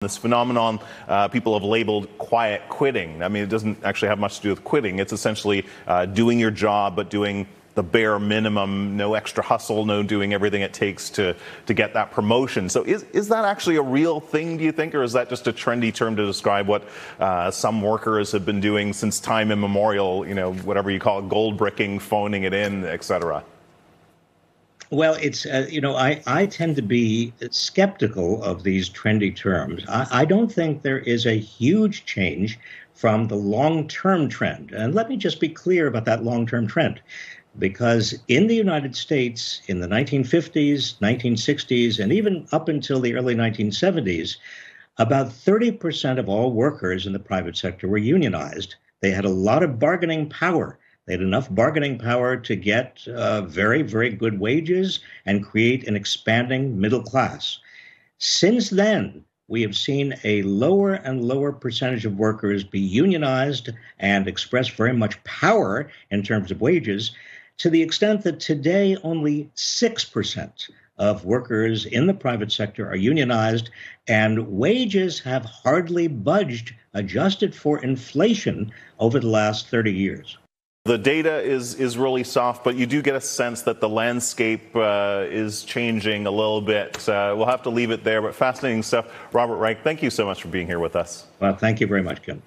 This phenomenon people have labeled quiet quitting. I mean, it doesn't actually have much to do with quitting. It's essentially doing your job, but doing the bare minimum, no extra hustle, no doing everything it takes to get that promotion. So is that actually a real thing, do you think, or is that just a trendy term to describe what some workers have been doing since time immemorial, you know, whatever you call it, gold bricking, phoning it in, et cetera? Well, it's, I tend to be skeptical of these trendy terms. I don't think there is a huge change from the long-term trend. And let me just be clear about that long-term trend. Because in the United States, in the 1950s, 1960s, and even up until the early 1970s, about 30% of all workers in the private sector were unionized. They had a lot of bargaining power. They had enough bargaining power to get very, very good wages and create an expanding middle class. Since then, we have seen a lower and lower percentage of workers be unionized and express very much power in terms of wages, to the extent that today only 6% of workers in the private sector are unionized, and wages have hardly budged, adjusted for inflation, over the last 30 years. The data is really soft, but you do get a sense that the landscape is changing a little bit. We'll have to leave it there, but fascinating stuff. Robert Reich, thank you so much for being here with us. Well, thank you very much, Ken.